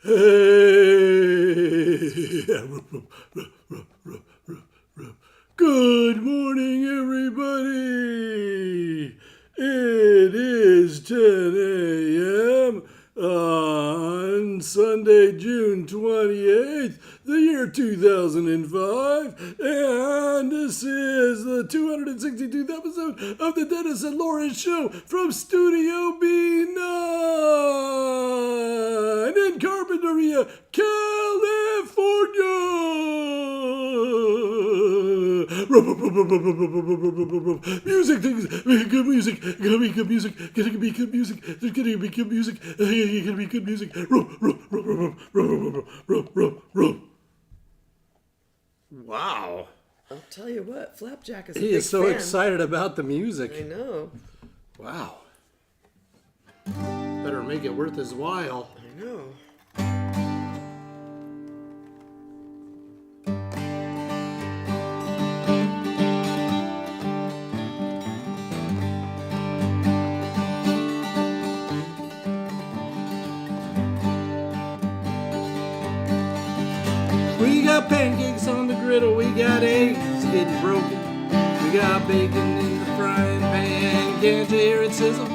Hey! Good morning, everybody! It is 10 a.m. on Sunday, June 28th, the year 2005, and this is the 262th episode of the Dennis and Laura Show from Studio B9 in Carpinteria, California. Music things, good music, gonna be good music, gonna be good music, there's gonna be good music, gonna be good music. Wow. I'll tell you what, Flapjack is a He big is so fan. excited about the music. I know. Wow. Better make it worth his while. I know. We got pancakes on the griddle, we got eggs getting broken. We got bacon in the frying pan, can't you hear it sizzle?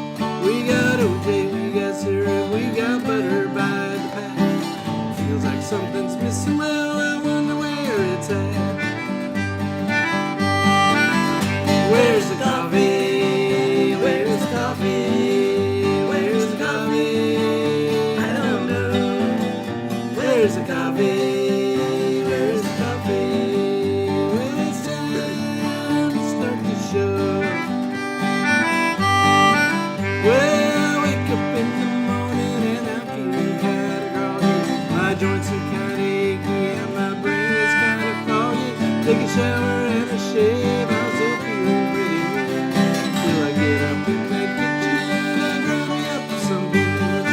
We got OJ, we got syrup, we got butter by the pack. Feels like something's missing, well, I wonder where it's at. Where's the coffee? Where's the coffee? Where's the coffee? I don't know. Where's the coffee? Joints are kinda achy and my brain is kinda foggy. Take a shower and a shave, I'm so feeling pretty good. Till I get up in that kitchen and grind me up some beans.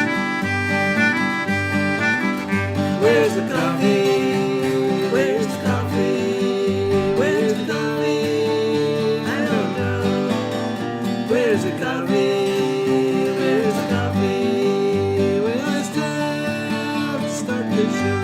Where's the coffee? Where's the coffee? Where's the coffee? I don't know. Where's the coffee? Where's the coffee? Well, it's time to start the show.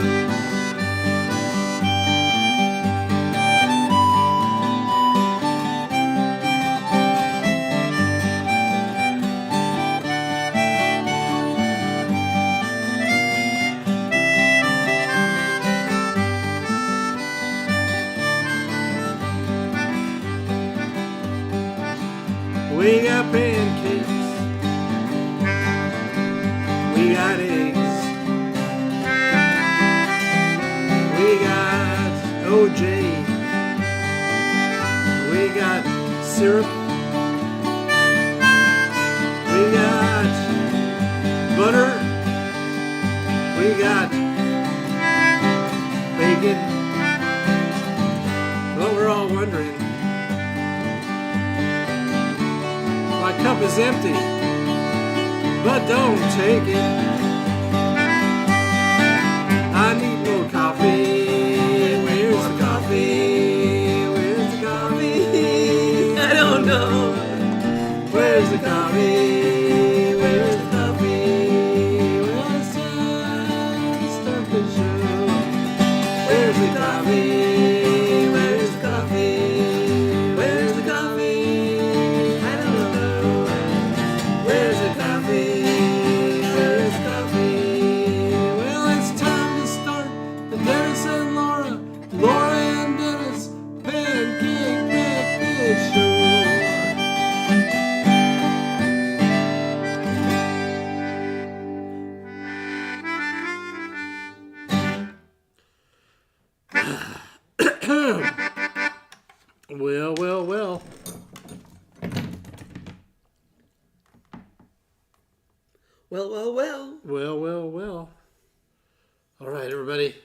We got pancakes, we got eggs, we got OJ, we got syrup, we got butter, we got bacon. Well, we're all wondering, my cup is empty, but don't take it. I need more coffee. Where's the coffee? Where's the coffee? I don't know. Where's the coffee? Where's the coffee? Well, it's time to start the show. Where's the coffee? Where's the coffee? Where's the coffee? I don't know. Where's the coffee? Where's the coffee? Well, it's time to start the Dennis and Laura and Dennis Pancake Breakfast Show. Well, well, well. Well, well, well. Well, well, well. All right, everybody.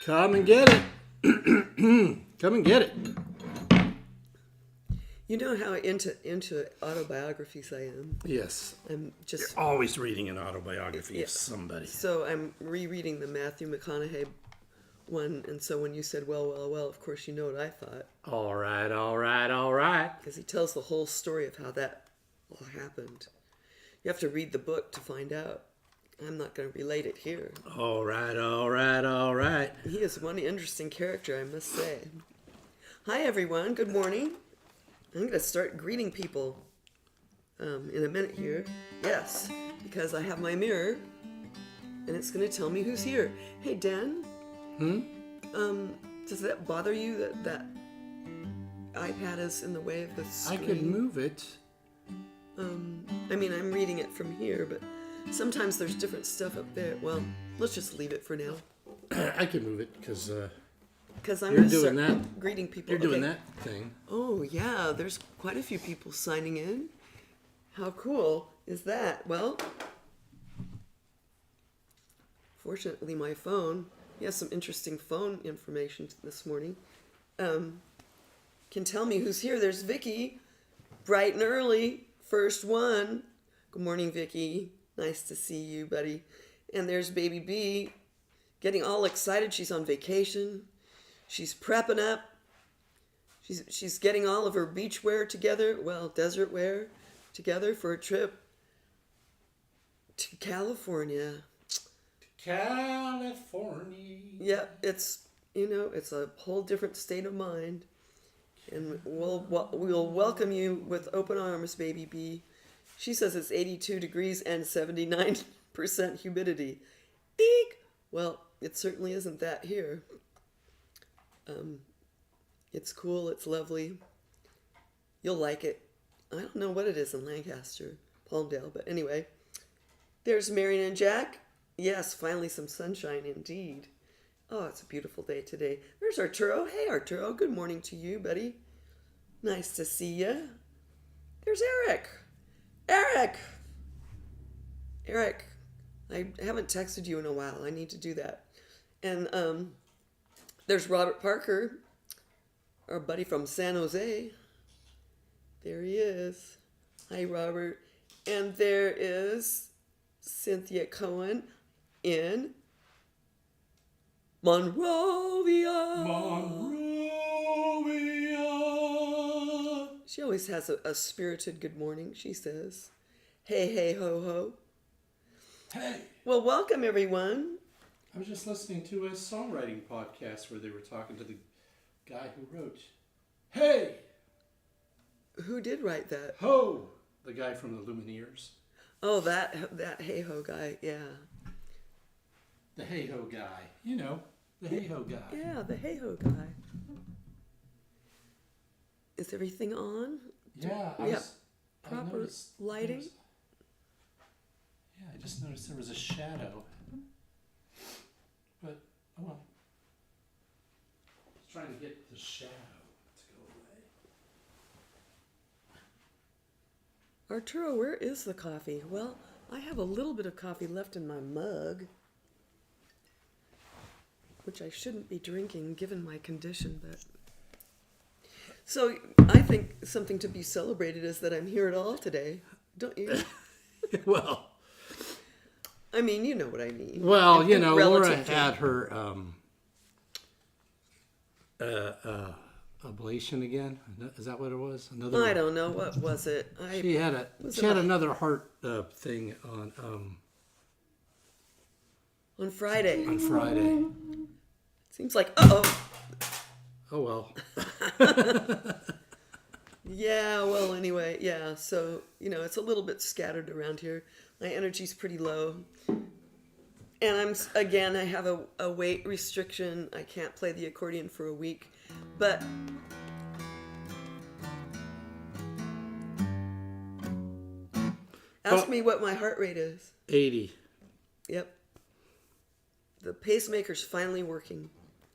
Come and get it. Come and get it. You know how into autobiographies I am. Yes. I'm just You're always reading an autobiography of somebody. So I'm rereading the Matthew McConaughey one, and so when you said, well, well, well, of course you know what I thought. All right, all right, all right. Because he tells the whole story of how that all happened. You have to read the book to find out. I'm not going to relate it here. All right, all right, all right. He is one interesting character, I must say. Hi, everyone. Good morning. I'm going to start greeting people in a minute here. Yes, because I have my mirror, and it's going to tell me who's here. Hey, Dan. Does that bother you that iPad is in the way of the screen? I could move it. I mean, I'm reading it from here, but sometimes there's different stuff up there. Well, let's just leave it for now. I could move it because I'm you're going to doing start that. greeting people. You're doing Okay. that thing. Oh, yeah, there's quite a few people signing in. How cool is that? Well, fortunately, my phone, he has some interesting phone information this morning, can tell me who's here. There's Vicky, bright and early, first one. Good morning, Vicky. Nice to see you, buddy. And there's Baby B, getting all excited. She's on vacation. She's prepping up. She's getting all of her beach wear together, well, desert wear together for a trip to California. California. Yeah, it's a whole different state of mind. And we'll welcome you with open arms, Baby B. She says it's 82 degrees and 79% humidity. Eek! Well, it certainly isn't that here. It's cool, it's lovely. You'll like it. I don't know what it is in Lancaster, Palmdale, but anyway. There's Marion and Jack. Yes, finally some sunshine indeed. Oh, it's a beautiful day today. There's Arturo. Hey, Arturo. Good morning to you, buddy. Nice to see you. There's Eric. Eric, I haven't texted you in a while. I need to do that. And there's Robert Parker, our buddy from San Jose. There he is. Hi, Robert. And there is Cynthia Cohen in Monrovia. She always has a spirited good morning, she says. Hey, hey, ho, ho. Hey. Well, welcome, everyone. I was just listening to a songwriting podcast where they were talking to the guy who wrote, Hey! Who did write that? Ho! The guy from the Lumineers. Oh, that hey ho guy, yeah. The hey ho guy. You know, the hey ho guy. Yeah, the hey ho guy. Is everything on? Yeah, we have proper lighting? I just noticed there was a shadow. But, oh well. I was trying to get the shadow to go away. Arturo, where is the coffee? Well, I have a little bit of coffee left in my mug, which I shouldn't be drinking given my condition, but... So, I think something to be celebrated is that I'm here at all today, don't you? Well... I mean, you know what I mean. Well, you know, Laura relative to- had her ablation again. Is that what it was? Another. I don't know. What was it? She had another heart thing on Friday. on Friday. Seems like, uh-oh. Oh well. Yeah, well, anyway, yeah. So, it's a little bit scattered around here. My energy's pretty low. And I have a weight restriction. I can't play the accordion for a week. But ask me what my heart rate is. 80. Yep. The pacemaker's finally working.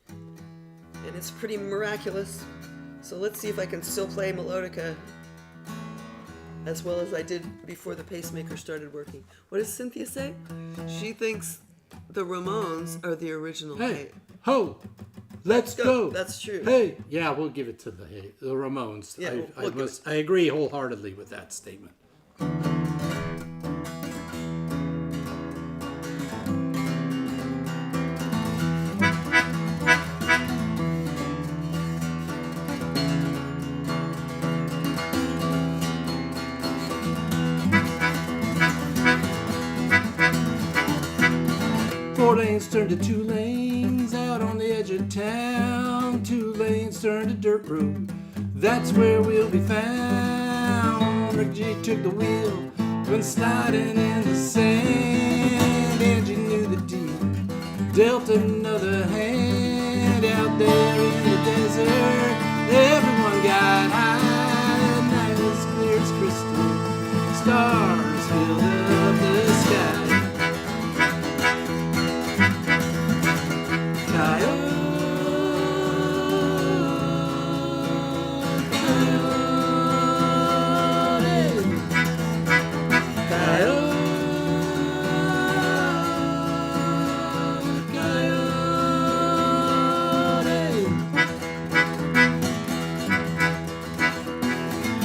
And it's pretty miraculous. So let's see if I can still play melodica as well as I did before the pacemaker started working. What does Cynthia say? She thinks the Ramones are the original. Hey, ho, let's go. That's true. Hey, yeah, we'll give it to the Ramones. Yeah, I agree wholeheartedly with that statement. lanes turned to 2 lanes out on the edge of town. 2 lanes turned to dirt road. That's where we'll be found. Rick G took the wheel, went sliding in the sand. Angie knew the deal, dealt another hand. Out there in the desert, everyone got high. Night was clear as crystal, stars filled up the sky.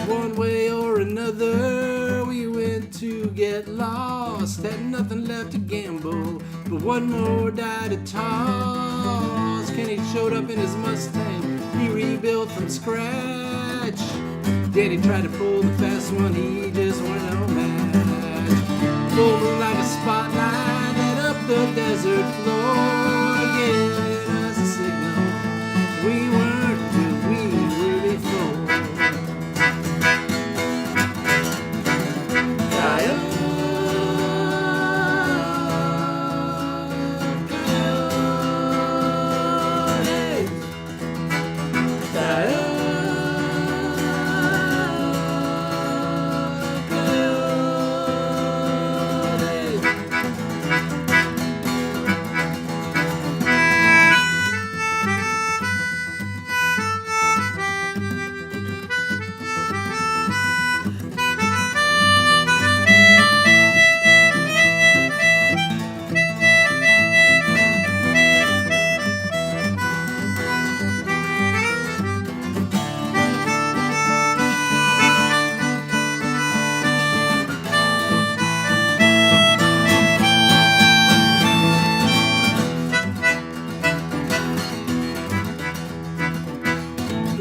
One way or another, we went to get lost. Had nothing left to gamble, but one more die to toss. Kenny showed up in his Mustang, he rebuilt from scratch. Daddy tried to pull the fast one, he just went no match. Full moon like a spotlight lit up the desert floor, giving us a signal we weren't who we were before.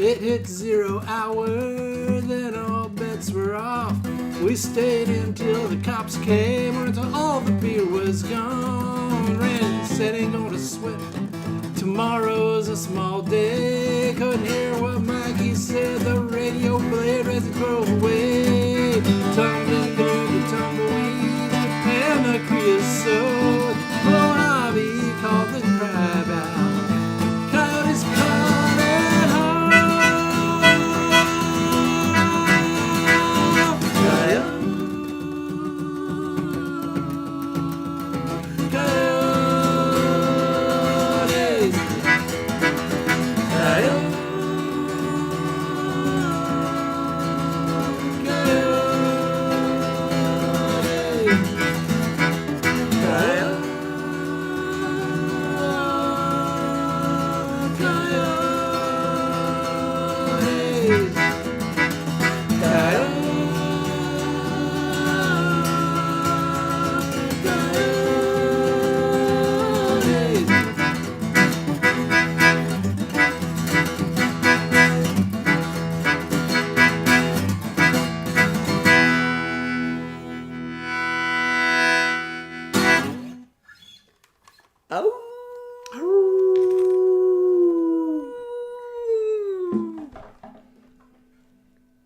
It hit 0 hour, then all bets were off. We stayed until the cops came, or until all the beer was gone. Randy said ain't gonna sweat, tomorrow's a small day. Couldn't hear what Mikey said, the radio played as it drove away. Tumbling through the tumbleweed and the creosote, Lord Harvey called the crab out. Coyotes called it home.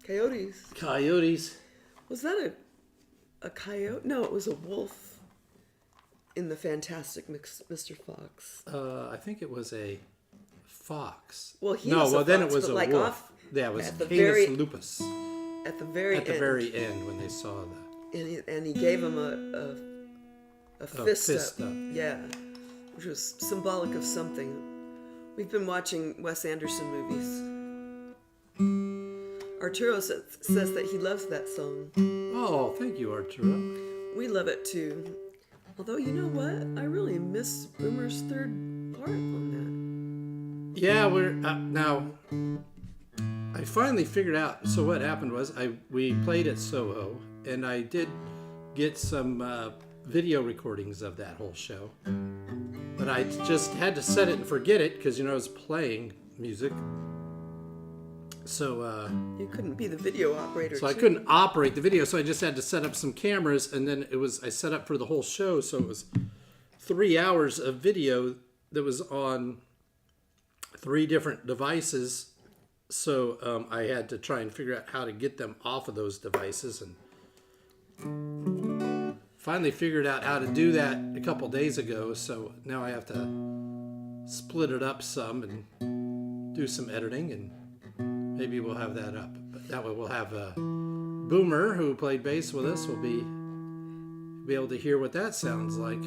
Coyotes. Coyotes. Was that a coyote? No, it was a wolf in the Fantastic Mr. Fox. I think it was a fox. Well, he no, was a well, then fox, it was but a like wolf. off Yeah, it was at the Canis very- lupus. At the very At the end. very end, when they saw that. And he gave him a fist up. up. Yeah, which was symbolic of something. We've been watching Wes Anderson movies. Arturo says that he loves that song. Oh, thank you, Arturo. We love it too. Although, you know what? I really miss Boomer's third part on Yeah, we're now. I finally figured out. So what happened was we played at Soho, and I did get some video recordings of that whole show, but I just had to set it and forget it because I was playing music. So that. You couldn't be the video operator. I couldn't operate the video, so I just had to set up some cameras, and then I set up for the whole show, so it was 3 hours of video that was on 3 different devices. So I had to try and figure out how to get them off of those devices, and finally figured out how to do that a couple days ago. So now I have to split it up some and do some editing, and maybe we'll have that up. But that way we'll have Boomer, who played bass with us, will be able to hear what that sounds like.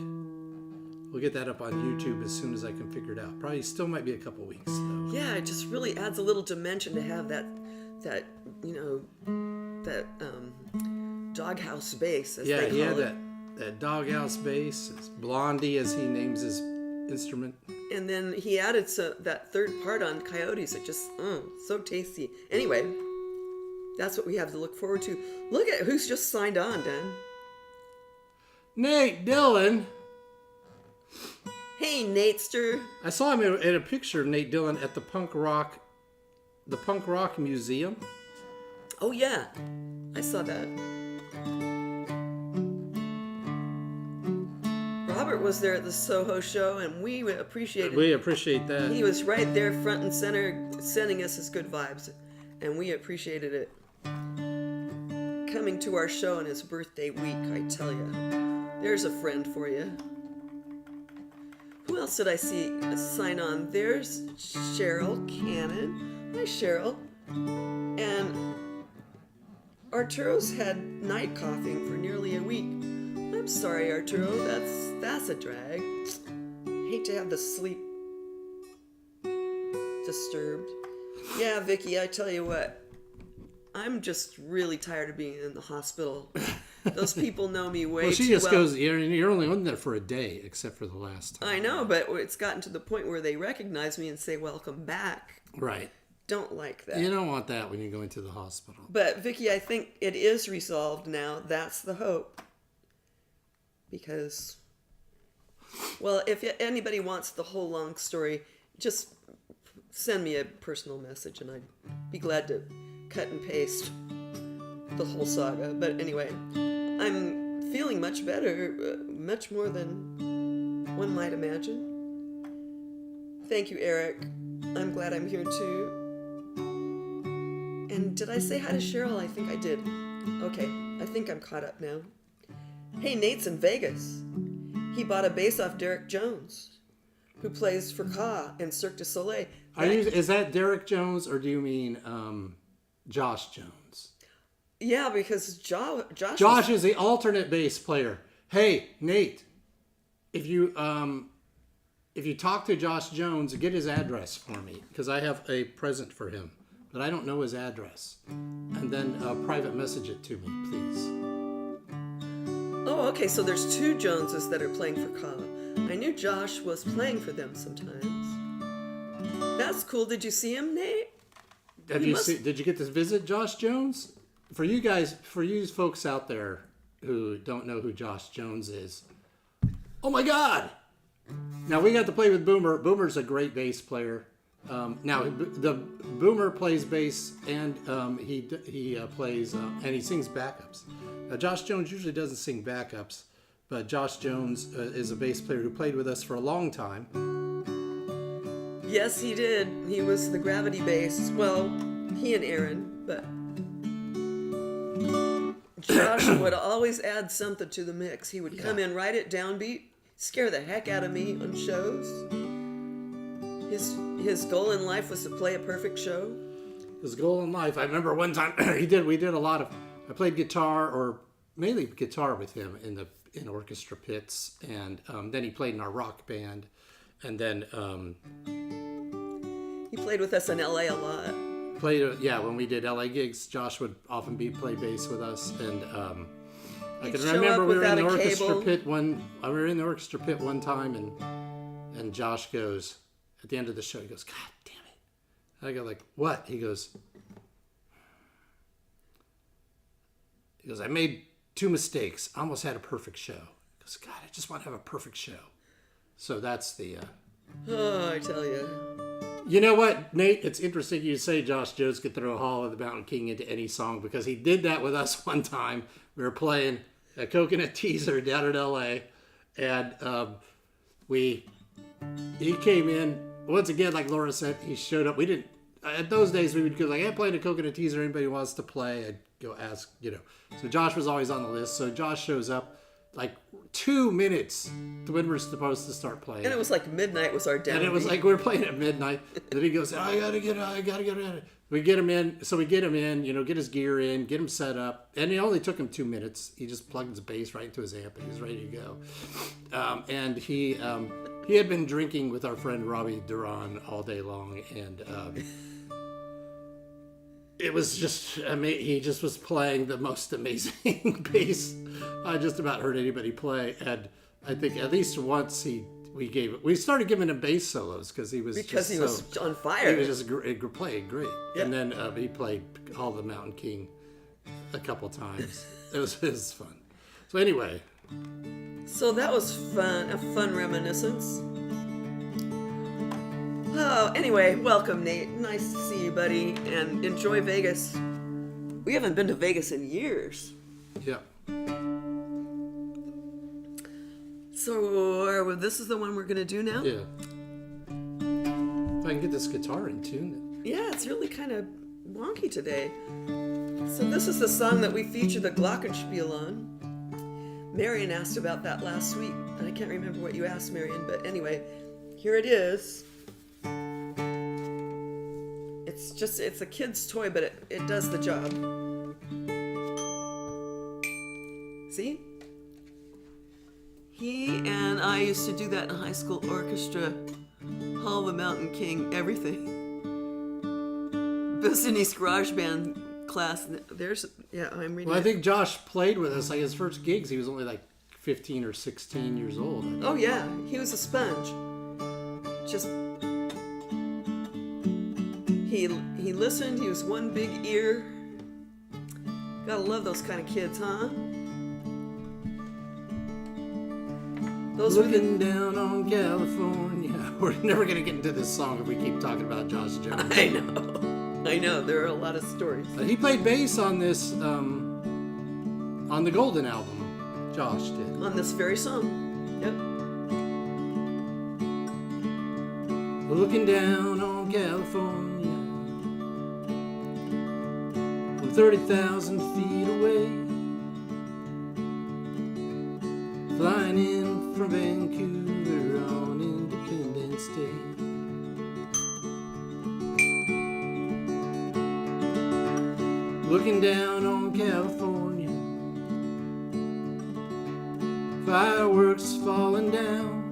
We'll get that up on YouTube as soon as I can figure it out. Probably still might be a couple weeks though. Yeah, it just really adds a little dimension to have that doghouse bass, as they call it. that doghouse bass. It's Blondie, as he names his instrument. And then he added that third part on Coyotes. It just, so tasty. Anyway, that's what we have to look forward to. Look at who's just signed on, Dan. Nate Dillon. Hey, Natester. I saw him in a picture of Nate Dillon at the Punk Rock Museum. Oh yeah, I saw that. Robert was there at the Soho show, and we appreciated it. We appreciate that. He was right there front and center sending us his good vibes, and we appreciated it. Coming to our show on his birthday week, I tell you. There's a friend for you. Who else did I see sign on? There's Cheryl Cannon. Hi, Cheryl. And Arturo's had night coughing for nearly a week. I'm sorry, Arturo. That's a drag. Hate to have the sleep disturbed. Yeah, Vicky, I tell you what. I'm just really tired of being in the hospital. Those people know me way too well. She just goes, you're only on there for a day, except for the last time. I know, but it's gotten to the point where they recognize me and say, welcome back. Right. Don't like that. You don't want that when you go into the hospital. But, Vicky, I think it is resolved now. That's the hope. Because, well, if anybody wants the whole long story, just send me a personal message and I'd be glad to cut and paste the whole saga. But anyway, I'm feeling much better, much more than one might imagine. Thank you, Eric. I'm glad I'm here too. And did I say hi to Cheryl? I think I did. Okay, I think I'm caught up now. Hey, Nate's in Vegas. He bought a bass off Derek Jones, who plays for Ka and Cirque du Soleil. Is that Derek Jones, or do you mean Josh Jones? Yeah, because Josh is the alternate bass player. Hey, Nate, if you talk to Josh Jones, get his address for me, because I have a present for him, but I don't know his address. And then private message it to me, please. Oh, okay, so there's 2 Joneses that are playing for Ka. I knew Josh was playing for them sometimes. That's cool. Did you see him, Nate? Did you get to visit Josh Jones? For you folks out there who don't know who Josh Jones is, oh my God! Now we got to play with Boomer. Boomer's a great bass player. Now the Boomer plays bass and he plays and he sings backups. Josh Jones usually doesn't sing backups, but Josh Jones is a bass player who played with us for a long time. Yes, he did. He was the gravity bass. Well, he and Aaron, but Josh would always add something to the mix. He would come in right at downbeat, scare the heck out of me on shows. His goal in life was to play a perfect show. His goal in life. I remember one time we did a lot of. I played guitar, or mainly guitar, with him in orchestra pits, and then he played in our rock band, and then he played with us in LA a lot. When we did LA gigs, Josh would often play bass with us, and I can remember we were in the orchestra pit one time, and Josh goes at the end of the show, he goes, "God damn it!" And I go like, "What?" He goes, "I made 2 mistakes. I almost had a perfect show." He goes, "God, I just want to have a perfect show." So that's the. Oh, I tell you. You know what, Nate? It's interesting you say Josh Jones could throw Hall of the Mountain King into any song, because he did that with us one time. We were playing a Coconut Teaser down in L.A., and he came in once again, like Laura said. He showed up. We didn't. At those days, we would go like, "I'm playing a coconut teaser. Anybody wants to play?" I'd go ask, So Josh was always on the list. So Josh shows up like 2 minutes when we're supposed to start playing. And it was like midnight was our down. And it was like we were playing at midnight. Then he goes, I gotta get in. We get him in. So we get him in, get his gear in, get him set up. And it only took him 2 minutes. He just plugged his bass right into his amp and he was ready to go. And he had been drinking with our friend Robbie Duran all day long. And it was just, he just was playing the most amazing bass I just about heard anybody play. And I think at least once we started giving him bass solos because he was on fire. He was just playing great. Yeah. And then he played All the Mountain King a couple times. It was fun. So anyway. So that was fun, a fun reminiscence. Oh, anyway, welcome, Nate. Nice to see you, buddy, and enjoy Vegas. We haven't been to Vegas in years. Yeah. So this is the one we're going to do now? Yeah. If I can get this guitar in tune. Yeah, it's really kind of wonky today. So this is the song that we featured the Glockenspiel on. Marion asked about that last week, and I can't remember what you asked, Marion, but anyway, here it is. It's a kid's toy, but it does the job. See? He and I used to do that in high school orchestra. All the Mountain King, everything. Business Garage Band class. I'm reading. Well, I think Josh played with us. Like his first gigs, he was only like 15 or 16 years old. Oh yeah, he was a sponge. Just he listened. He was one big ear. Gotta love those kind of kids, huh? Those Looking down on California. We're never going to get into this song if we keep talking about Josh Jones. I know. There are a lot of stories. He played bass on this, on the Golden album. Josh did. On this very song. Yep. Looking down on California. From 30,000 feet away. Flying in from Vancouver on Independence Day. Looking down on California. Fireworks falling down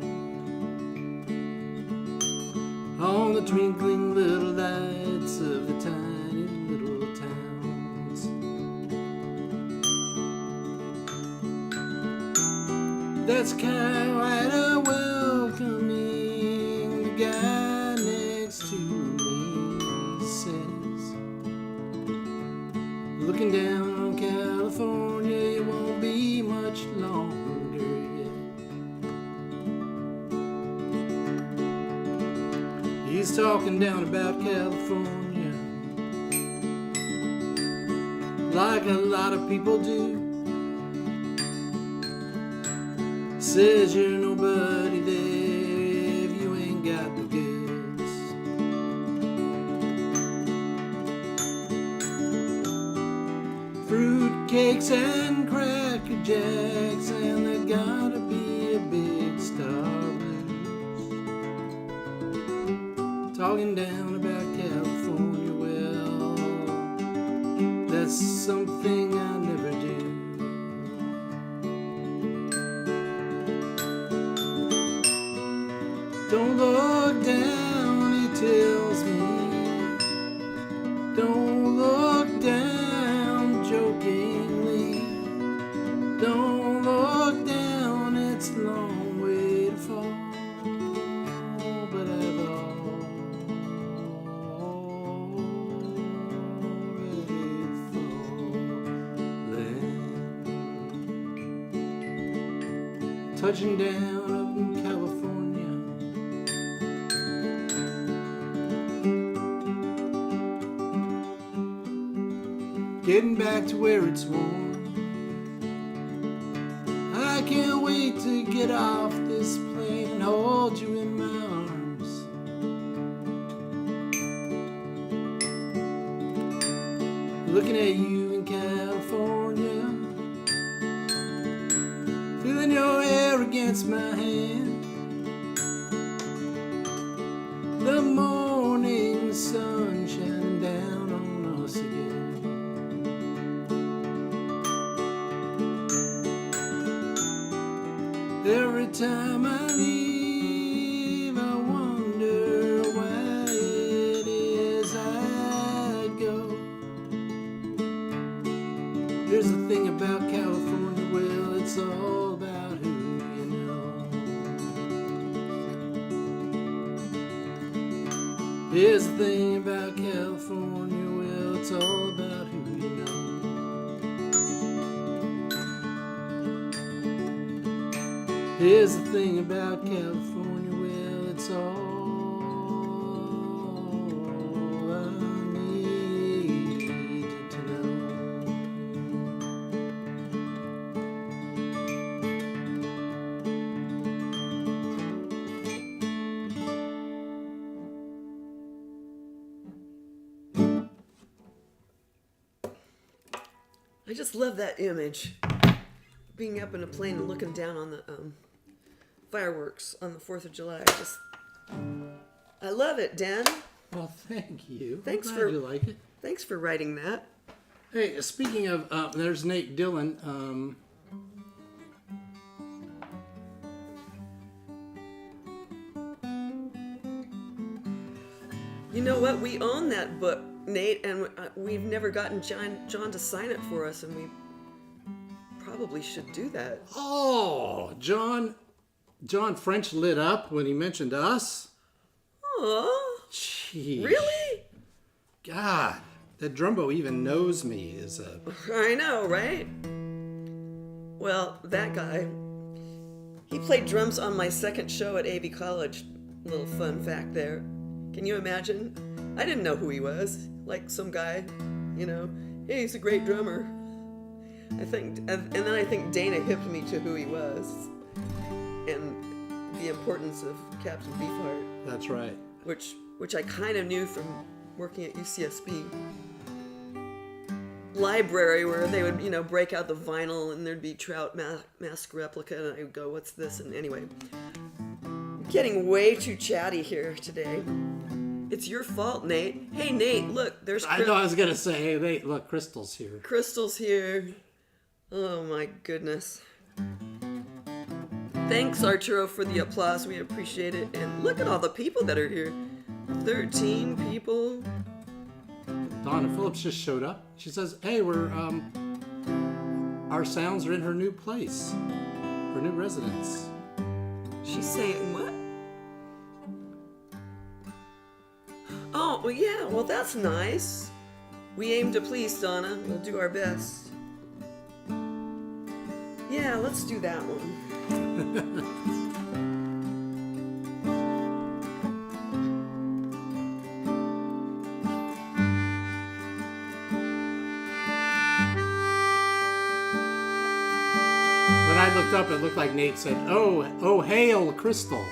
on the twinkling little lights of the tiny little towns. That's kind of welcoming, the guy next to me says. Looking down on California, it won't be much longer yet. He's talking down about California, like a lot of people do. Says you're nobody there if you ain't got the goods. Fruit cakes and cracker jacks, and there gotta be a big star blues. Talking down about California, well, that's something I never do. Don't look down, he tells me. Don't look down jokingly. Don't look down, it's a long way to fall. But I've already fallen. Touching down up in California. Getting back to where it's warm. I can't wait to get off this plane and hold you in my arms. Looking at you in California, feeling your hair against my hand. The morning sun shining down on us again. Every time I leave, I wonder why it is I go. Here's the thing about California, well, it's all about who you know. Here's the thing about California, well, it's all about who you know. Here's the thing about California, well, it's all I need to know. I just love that image. Being up in a plane and looking down on the fireworks on the 4th of July. I love it, Dan. Well, thank you. Thanks I'm for- glad you like it. Thanks for writing that. Hey, speaking of, there's Nate Dillon. You know what? We own that book, Nate, and we've never gotten John to sign it for us, and we probably should do that. Oh, John French lit up when he mentioned us. Oh, Jeez. really? God, that Drumbo even knows me is a... I know, right? Well, that guy, he played drums on my second show at AV College. Little fun fact there. Can you imagine? I didn't know who he was. Like some guy, you know, hey, he's a great drummer. I think, and then I think Dana hipped me to who he was and the importance of Captain Beefheart, That's right. which I kind of knew from working at UCSB library, where they would, you know, break out the vinyl and there'd be Trout Mask replica, and I would go, what's this? And anyway, getting way too chatty here today. It's your fault, Nate. Hey, Nate, look, there's I know I was going to say, hey, wait, look, Crystal's here. Crystal's here. Oh my goodness. Thanks, Arturo, for the applause. We appreciate it. And look at all the people that are here. 13 people. Donna Phillips just showed up. She says, hey, our sounds are in her new place, her new residence. She's saying what? Oh, well, yeah, well, that's nice. We aim to please, Donna. We'll do our best. Yeah, let's do that one. When I looked up, it looked like Nate said, oh, hail, Crystal,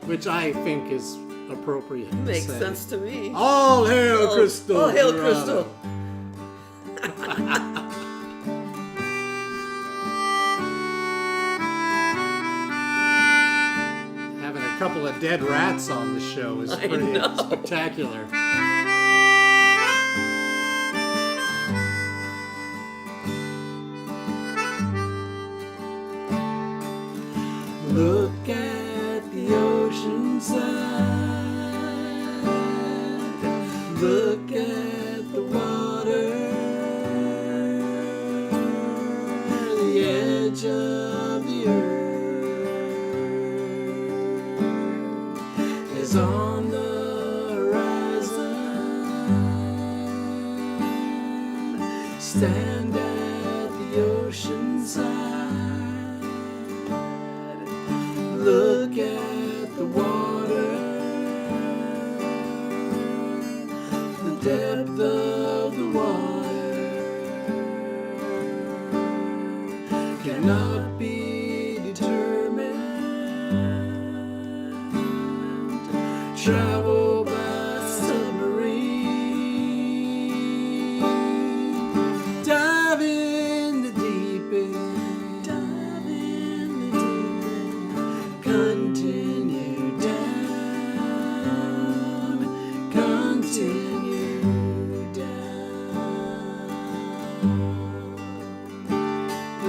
which I think is appropriate. Makes to say. sense to me. All hail, Crystal. All hail, Dorado. Crystal. Having a couple of dead rats on the show is pretty spectacular. Look at the ocean side. Look at the water. The edge of the earth is on the horizon. Stand at the ocean side. Look at the water, the depth of the water cannot be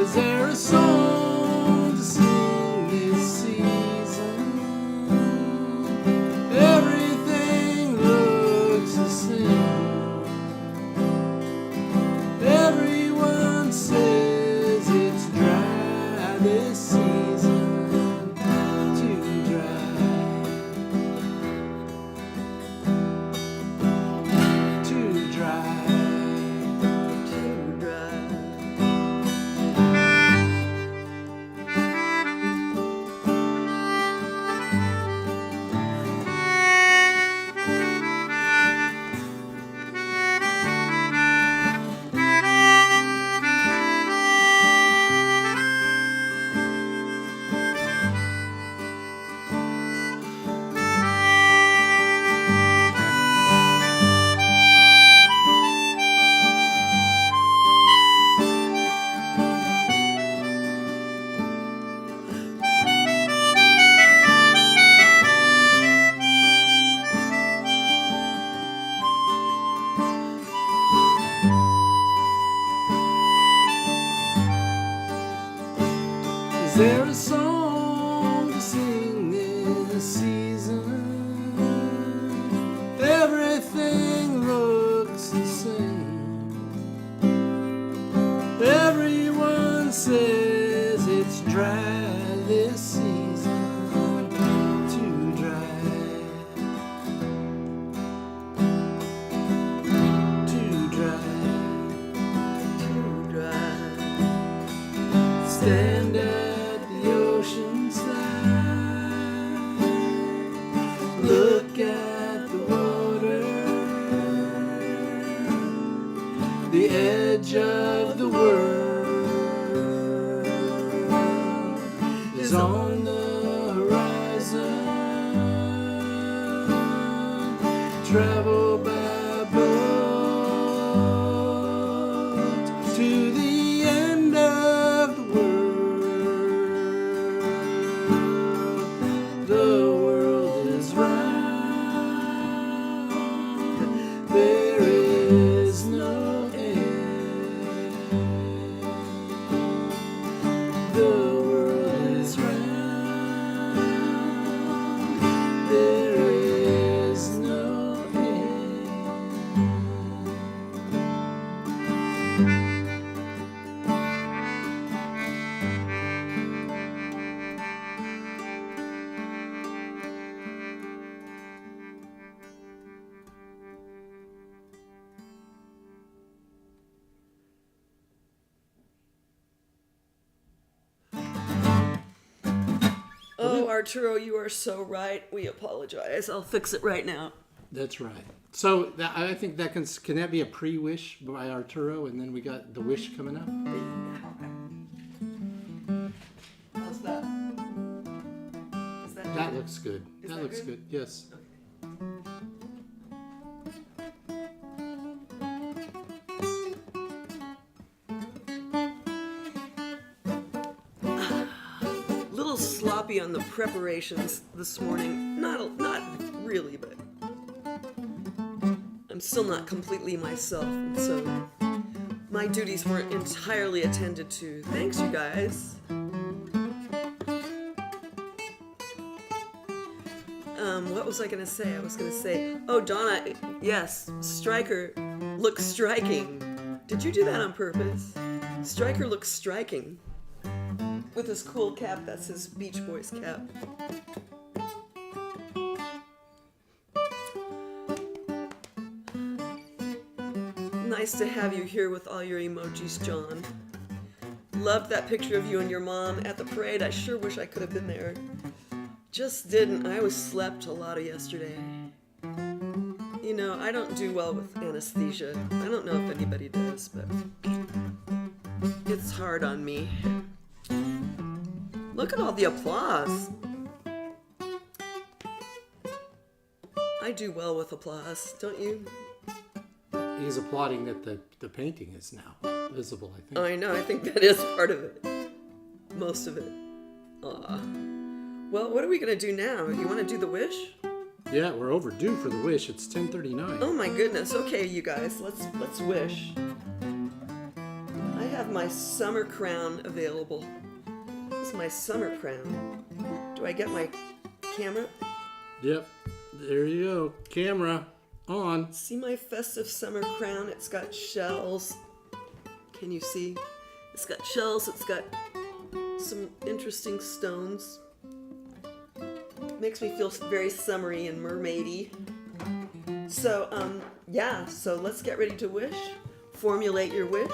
Is there a song to sing this season? Everything looks the same. Everyone says it's dry this season, too dry, too dry, Too dry. Is there a song to sing this season? Everything looks the same. Everyone says it's dry this season, too dry, too dry, Too dry. stand at the ocean side, look at the water, the edge of the world is on the horizon. Travel by boat to the end of the world. The world is round. There is no end. The world is round. There is no end. Oh, Arturo, you are so right. We apologize. I'll fix it right now. That's right. So I think that can that be a pre-wish by Arturo, and then we got the wish coming up. How's that? Is that That good? looks good. Is That that looks good? good. Yes. Little sloppy on the preparations this morning. Not really, but I'm still not completely myself, and so my duties weren't entirely attended to. Thanks, you guys. What was I gonna say? I was gonna say, oh, Donna, yes, Stryker looks striking. Did you do that on purpose? Stryker looks striking. With his cool cap, that's his Beach Boys cap. Nice to have you here with all your emojis, John. Loved that picture of you and your mom at the parade. I sure wish I could have been there. Just didn't. I was slept a lot of yesterday. You know, I don't do well with anesthesia. I don't know if anybody does, but it's hard on me. Look at all the applause. I do well with applause, don't you? He's applauding that the painting is now visible, I think. I know, I think that is part of it. Most of it. Aw. Well, what are we going to do now? You want to do the wish? Yeah, we're overdue for the wish. It's 10:39. Oh my goodness. Okay, you guys, let's wish. I have my summer crown available. This is my summer crown. Do I get my camera? Yep. There you go. Camera on. See my festive summer crown? It's got shells. Can you see? It's got shells. It's got some interesting stones. Makes me feel very summery and mermaidy. So, yeah, so let's get ready to wish. Formulate your wish.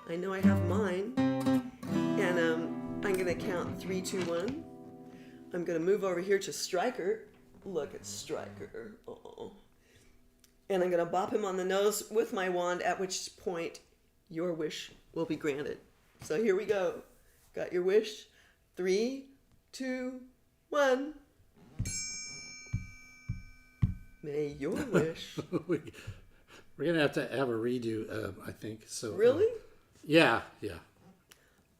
I know I have mine. And I'm going to count 3, 2, 1. I'm going to move over here to Stryker. Look at Stryker. Oh. And I'm going to bop him on the nose with my wand, at which point your wish will be granted. So here we go. Got your wish? 3, 2, 1. May your wish. We're going to have a redo, I think. So. Really? Yeah.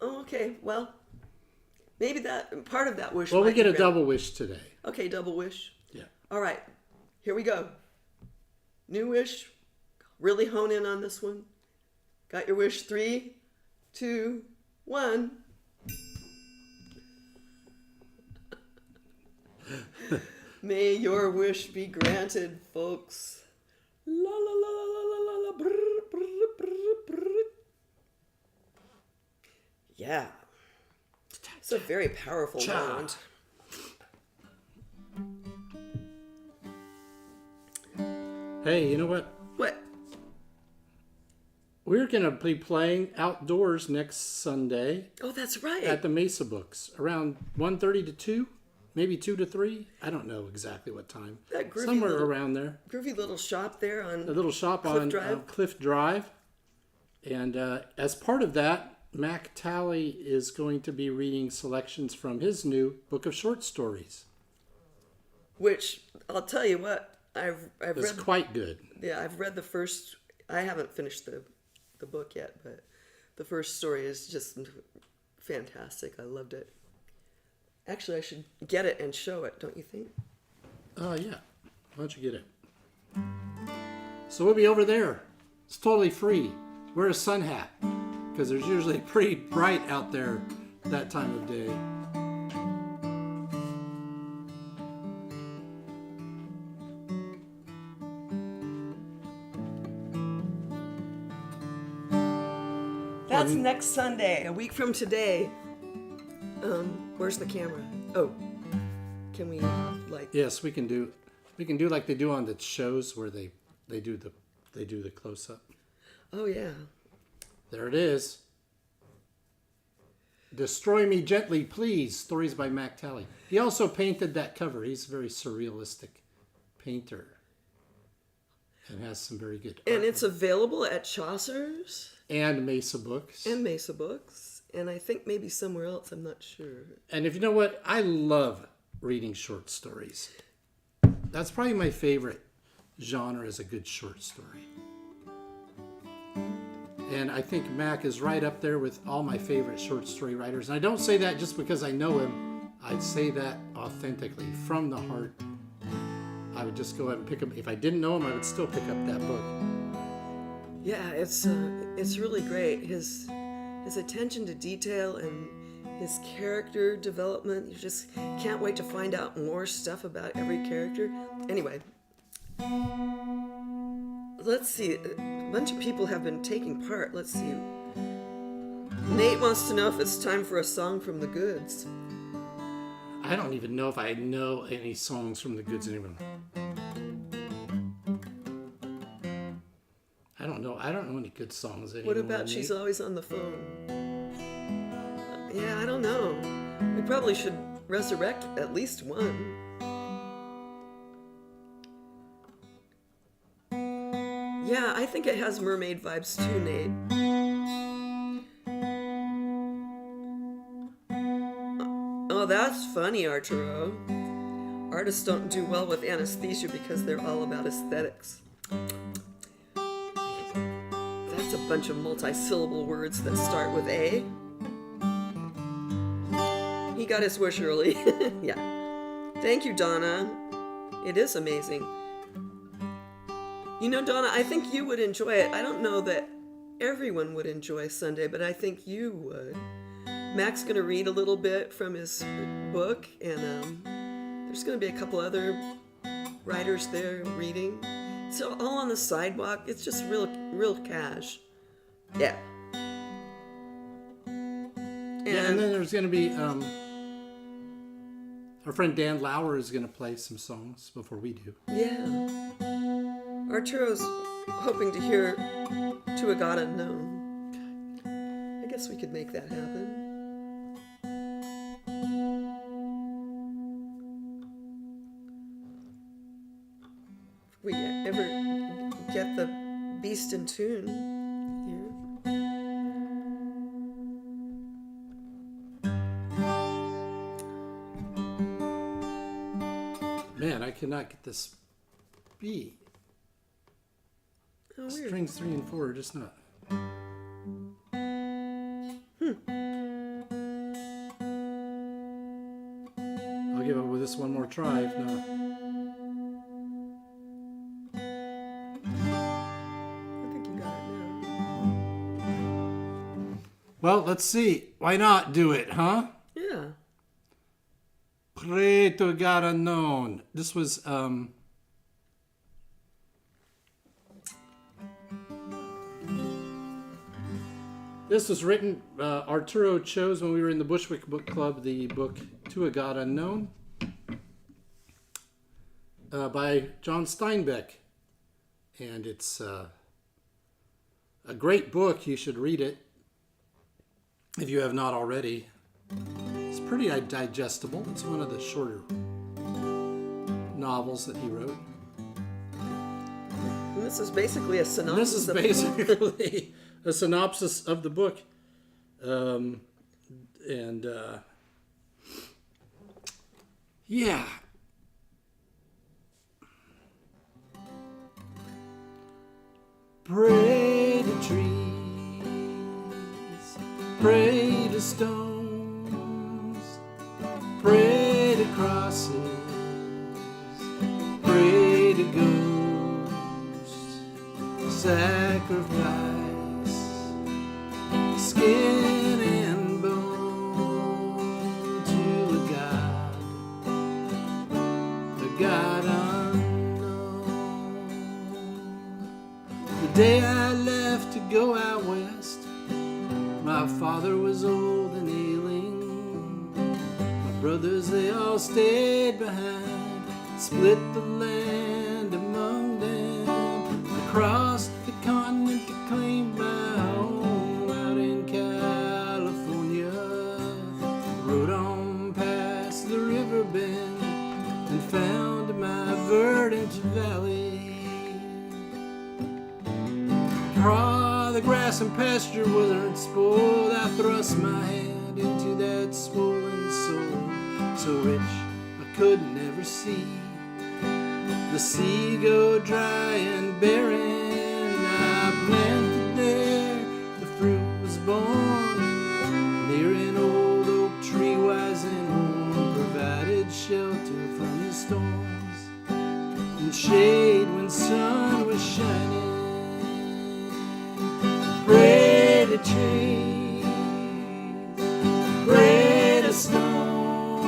Oh, okay. Well, maybe that part of that wish. Well, might we get be a granted. double wish today. Okay, double wish. Yeah. All right. Here we go. New wish. Really hone in on this one. Got your wish. 3, 2, 1. May your wish be granted, folks. La la la la la la la la. Brr, brr, brr, brr. Yeah. It's a very powerful wand. Hey, you know what? What? We're going to be playing outdoors next Sunday Oh, that's right. at the Mesa Books around 1:30 to 2, maybe 2 to 3. I don't know exactly what time. That groovy Somewhere little- around there. Groovy little shop there on A little shop Cliff on Drive. Cliff Drive. And as part of that, Mac Talley is going to be reading selections from his new book of short stories. which I'll tell you what, I've It's read. quite good. Yeah, I've read the first. I haven't finished the book yet, but the first story is just fantastic. I loved it. Actually, I should get it and show it. Don't you think? Yeah. Why don't you get it? So we'll be over there. It's totally free. Wear a sun hat because there's usually pretty bright out there that time of day. That's next Sunday, a week from today. Where's the camera? Oh, can we like? Yes, we can do like they do on the shows where they do the close up. Oh yeah. There it is. Destroy Me Gently, Please. Stories by Mac Talley. He also painted that cover. He's a very surrealistic painter. And has some very good art. And it's available at Chaucer's And Mesa Books. and Mesa Books, and I think maybe somewhere else. I'm not sure. And if you know what, I love reading short stories. That's probably my favorite genre, is a good short story. And I think Mac is right up there with all my favorite short story writers. And I don't say that just because I know him. I say that authentically, from the heart. I would just go ahead and pick him. If I didn't know him, I would still pick up that book. Yeah, it's really great. His attention to detail and his character development. You just can't wait to find out more stuff about every character. Anyway, let's see. A bunch of people have been taking part. Let's see. Nate wants to know if it's time for a song from the Goods. I don't even know if I know any songs from the Goods anymore. I don't know any good songs anymore. What about She's Always on the Phone? Yeah, I don't know. We probably should resurrect at least one. Yeah, I think it has mermaid vibes too, Nate. Oh, that's funny, Arturo. Artists don't do well with anesthesia because they're all about aesthetics. That's a bunch of multi-syllable words that start with A. He got his wish early. Yeah. Thank you, Donna. It is amazing. You know, Donna, I think you would enjoy it. I don't know that everyone would enjoy Sunday, but I think you would. Mac's going to read a little bit from his book, and there's going to be a couple other writers there reading. It's all on the sidewalk. It's just real cash. Yeah. And then there's going to be our friend Dan Lauer is going to play some songs before we do. Yeah. Arturo's hoping to hear To a God Unknown. I guess we could make that happen. If we ever get the beast in tune here. Man, I cannot get this B. Oh, weird. Strings 3 and 4 are just not. I'll give up with this one more try, if not. I think you got it now. Well, let's see. Why not do it, huh? Yeah. Pray to God unknown. This was this was written. Arturo chose when we were in the Bushwick Book Club the book To a God Unknown by John Steinbeck, and it's a great book. You should read it if you have not already. It's pretty digestible. It's one of the shorter novels that he wrote. And this is basically a synopsis. This is basically a synopsis of the book. Yeah. Pray to trees, pray to stones, pray to crosses, pray to ghosts, sacrifice, skin and bone to a God unknown. The day I left to go out west, my father was old and ailing. My brothers, they all stayed behind, split the land among them. I crossed the continent to claim my home out in California. Rode on past the river bend and found my verdant valley. The grass and pasture weren't spoiled. I thrust my hand into that swollen soul, so rich I could never see the sea go dry and barren. I planted there, the fruit was born near an old oak tree, wise and warm, provided shelter from the storms and shade when sun was shining. Pray to trees, pray to stones,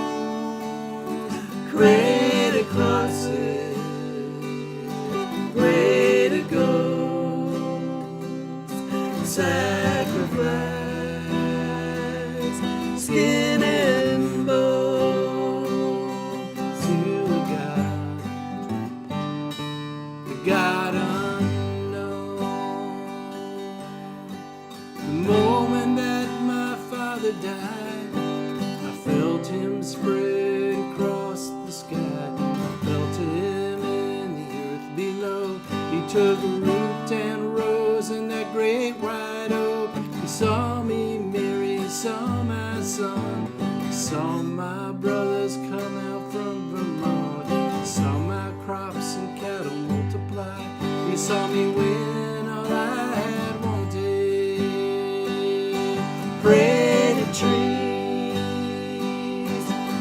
pray to crosses, pray to ghosts, sacrifice, skin and bone to a God, the God died. I felt him spread across the sky. I felt him in the earth below. He took root and rose in that great white oak. He saw me, Mary, he saw my son. He saw my brothers come out from Vermont. He saw my crops and cattle multiply. He saw me win all I had wanted. Pray trees,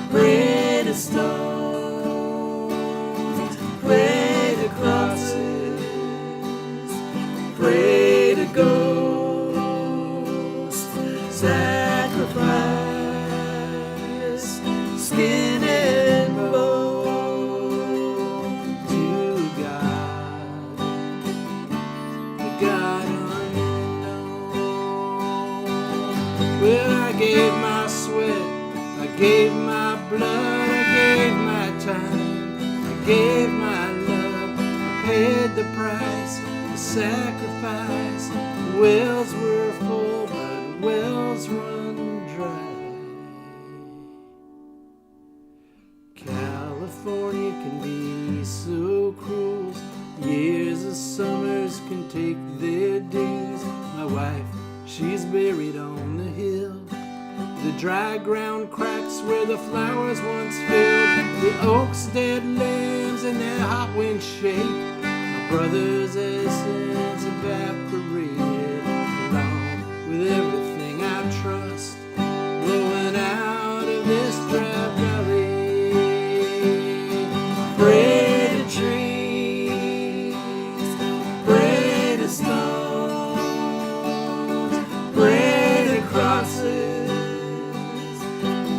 pray to stones, pray to crosses, pray to go. sacrifice, skin and bone to God, the God unknown. Well, I gave my sweat, I gave my blood, I gave my time, I gave my love, I paid the price, the sacrifice. The wells were full, but wells run dry. California can be so cruel. Years of summers can take their days. My wife, she's buried on the hill. The dry ground cracks where the flowers once filled. The oaks dead limbs and their hot winds shake. My brother's essence evaporated along with everything I trust, blowing out of this dry valley. Pray to trees, pray to stones, pray to crosses,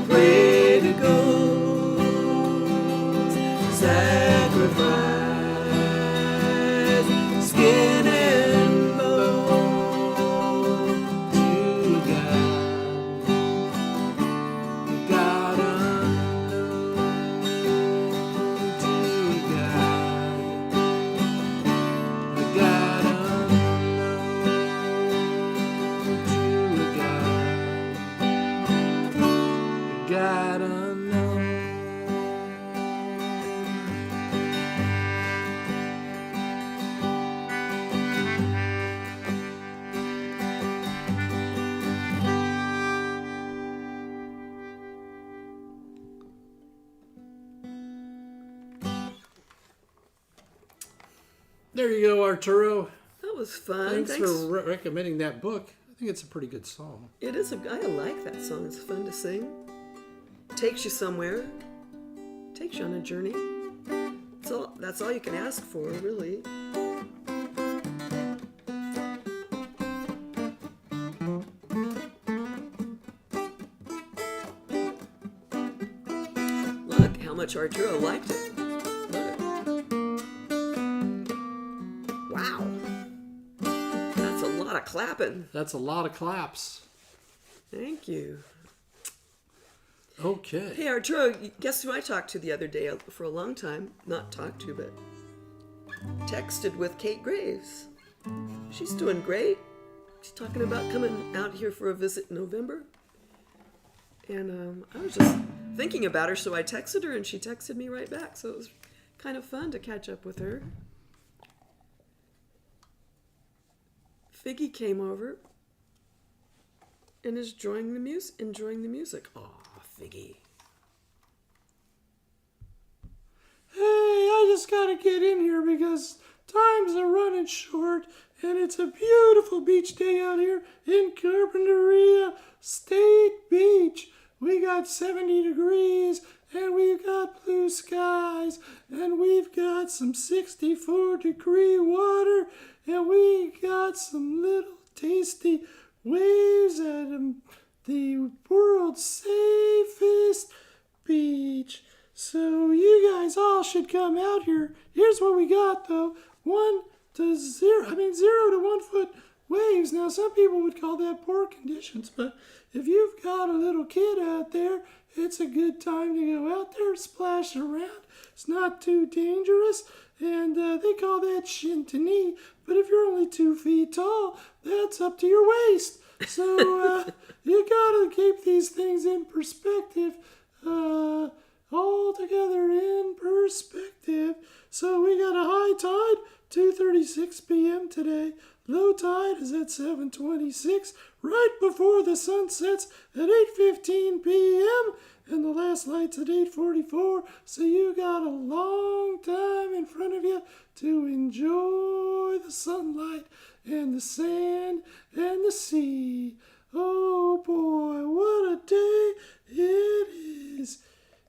pray to ghosts, sacrifice, skin and bone to God, God unknown to God, God unknown to God, God unknown. There you go, Arturo. That was fun. Thanks for recommending that book. I think it's a pretty good song. It is. I like that song. It's fun to sing. Takes you somewhere. Takes you on a journey. That's all you can ask for, really. Look how much Arturo liked it. Look. Wow. That's a lot of clapping. That's a lot of claps. Thank you. Okay. Hey, Arturo, guess who I talked to the other day for a long time? Not talked to, but texted with Kate Graves. She's doing great. She's talking about coming out here for a visit in November. And I was just thinking about her, so I texted her, and she texted me right back. So it was kind of fun to catch up with her. Figgy came over and is enjoying the music. Aw, Figgy. Hey, I just gotta get in here because times are running short and it's a beautiful beach day out here in Carpinteria State Beach. We got 70 degrees and we've got blue skies and we've got some 64-degree water and we got some little tasty waves at the world's safest beach. So you guys all should come out here. Here's what we got though. 0 to 1 foot waves. Now some people would call that poor conditions, but if you've got a little kid out there, it's a good time to go out there, splash around. It's not too dangerous, and they call that shin to knee. But if you're only 2 feet tall, that's up to your waist. So you gotta keep these things in perspective, all together in perspective. So we got a high tide, 2:36 p.m. today. Low tide is at 7:26, right before the sun sets at 8:15 p.m. And the last light's at 8:44. So you got a long time in front of you to enjoy the sunlight and the sand and the sea. Oh boy, what a day it is.